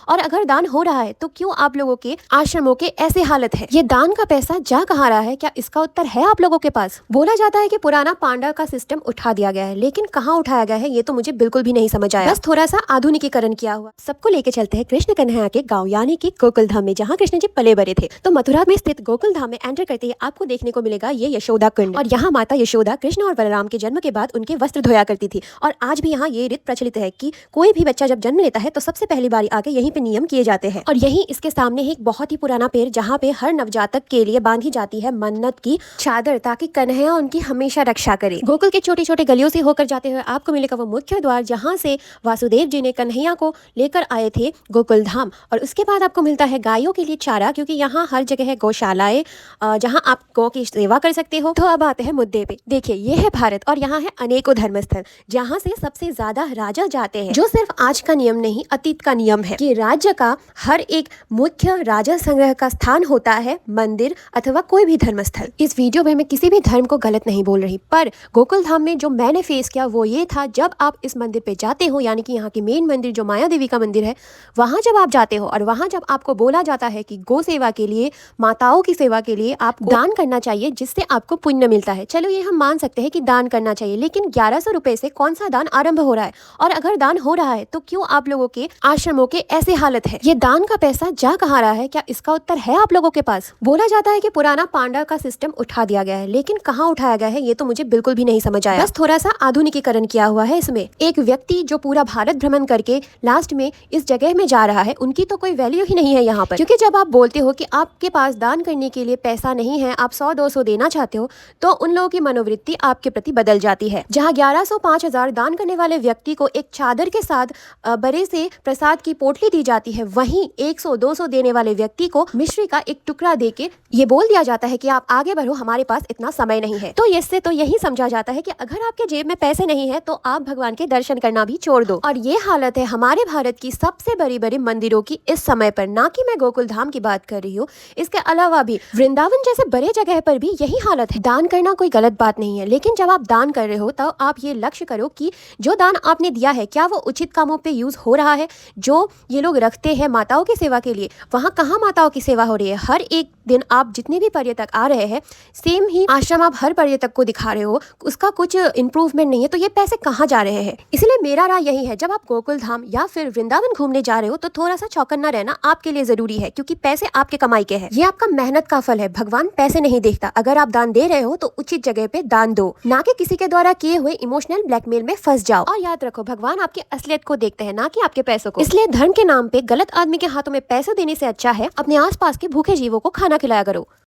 और अगर दान हो रहा है तो क्यों आप लोगों के आश्रमों के ऐसे हालत है? ये दान का पैसा जा कहाँ रहा है? क्या इसका उत्तर है आप लोगों के पास? बोला जाता है कि पुराना पांडा का सिस्टम उठा दिया गया है, लेकिन कहाँ उठाया गया है ये तो मुझे बिल्कुल भी नहीं समझ आया। बस थोड़ा सा आधुनिकीकरण किया हुआ। सबको लेके चलते हैं कृष्ण कन्हैया के गाँव यानी कि गोकुल धाम में, जहाँ कृष्ण जी पले बड़े थे। तो मथुरा में स्थित गोकुल धाम में एंटर करते ही आपको देखने को मिलेगा ये यशोदा कुंड, और यहाँ माता यशोदा कृष्ण और बलराम के जन्म के बाद उनके वस्त्र धोया करती थी। और आज भी यहाँ ये रीत प्रचलित है कि कोई भी बच्चा जब जन्म लेता है तो सबसे पहली बारी आके यहीं पे नियम किए जाते हैं। और यहीं इसके सामने ही एक बहुत ही पुराना पेड़, जहाँ पे हर नवजातक के लिए बांधी जाती है मन्नत की चादर, ताकि कन्हैया उनकी हमेशा रक्षा करे। गोकुल के छोटे छोटे गलियों से होकर जाते हुए आपको मिलेगा वो मुख्य द्वार, जहाँ से वासुदेव जी ने कन्हैया को लेकर आए थे गोकुल धाम। और उसके बाद आपको मिलता है गायों के लिए चारा, क्योंकि यहाँ हर जगह है गौशालाएं जहाँ आप गौ की सेवा कर सकते हो। तो अब आते हैं मुद्दे पे। देखिए, ये है भारत और यहाँ है अनेकों धर्मस्थल, जहाँ से सबसे ज्यादा राजा जाते हैं, जो सिर्फ आज का नियम नहीं अतीत का नियम है कि राज्य का हर एक मुख्य राजा संग्रह का स्थान होता है मंदिर अथवा कोई भी धर्मस्थल। इस वीडियो में मैं किसी भी धर्म को गलत नहीं बोल रही, पर गोकुल धाम में जो मैंने फेस किया वो ये था, जब आप इस मंदिर पे जाते हो, यानी कि यहाँ की मेन मंदिर जो माया देवी का मंदिर है, वहाँ जब आप जाते हो और वहाँ जब आपको बोला जाता है कि गौ सेवा के लिए, माताओं की सेवा के लिए आपको दान करना चाहिए जिससे आपको पुण्य मिलता है। चलो ये हम मान सकते हैं कि दान करना चाहिए, लेकिन 1100 रुपए से कौन सा दान आरंभ हो रहा है? और अगर दान हो रहा है तो क्यों आप लोगों के आश्रमों के ऐसे हालत है? ये दान का पैसा जा कहाँ रहा है? क्या इसका उत्तर है आप लोगों के पास? बोला जाता है कि पुराना पांडा का सिस्टम उठा दिया गया है, लेकिन कहाँ उठाया गया है ये तो मुझे बिल्कुल भी नहीं समझ आया। बस थोड़ा सा आधुनिकीकरण किया हुआ है इसमें। एक व्यक्ति जो पूरा भारत भ्रमण करके लास्ट में इस जगह में जा रहा है, उनकी तो कोई वैल्यू ही नहीं है यहाँ पर। क्योंकि जब आप बोलते हो कि आपके पास दान करने के लिए पैसा नहीं है, आप 100-200 देना चाहते हो, तो उन लोगों की मनोवृत्ति आपके प्रति बदल जाती है। जहाँ 1100-5000 दान करने वाले व्यक्ति को एक चादर के साथ बड़े से प्रसाद की पोटली दी जाती है, वहीं 100-200 देने वाले व्यक्ति को मिश्री का एक टुकड़ा देके ये बोल दिया जाता है कि आप आगे बढ़ो, हमारे पास इतना समय नहीं है। तो इससे तो यही समझा जाता है कि अगर आपके जेब में पैसे नहीं है तो आप भगवान के दर्शन करना भी छोड़ दो। और ये हालत है हमारे भारत की सबसे बड़ी बड़ी मंदिरों की इस समय पर। ना कि मैं गोकुल धाम की बात कर रही हूँ, इसके अलावा भी वृंदावन जैसे बड़े जगह पर भी यही हालत है। दान करना कोई गलत बात नहीं है, लेकिन जब आप दान कर रहे हो तब आप ये लक्ष्य करो कि जो दान आपने दिया है क्या वो उचित कामों पे यूज हो रहा है। जो ये लोग रखते हैं माताओं की सेवा के लिए, वहाँ कहाँ माताओं की सेवा हो रही है? हर एक दिन आप जितने भी पर्यटक आ रहे हैं, सेम ही आश्रम आप हर पर्यटक को दिखा रहे हो, उसका कुछ इंप्रूवमेंट नहीं है, तो ये पैसे कहाँ जा रहे हैं? इसलिए मेरा राय यही है, जब आप गोकुल धाम या फिर वृंदावन घूमने जा रहे हो तो थोड़ा सा चौकन्ना रहना आपके लिए जरूरी है, क्योंकि पैसे आपके कमाई के हैं। ये आपका मेहनत का फल है, भगवान पैसे नहीं देखता। अगर आप दान दे रहे हो तो उचित जगह पे दान दो, ना कि किसी के द्वारा किए हुए इमोशनल ब्लैकमेल में फंस जाओ। और याद रखो, भगवान आपके असलियत को देखते हैं, ना कि आपके पैसों को। इसलिए धर्म के नाम पे गलत आदमी के हाथों में पैसे देने से अच्छा है अपने आसपास के भूखे जीवों को खाना खिलाया करो।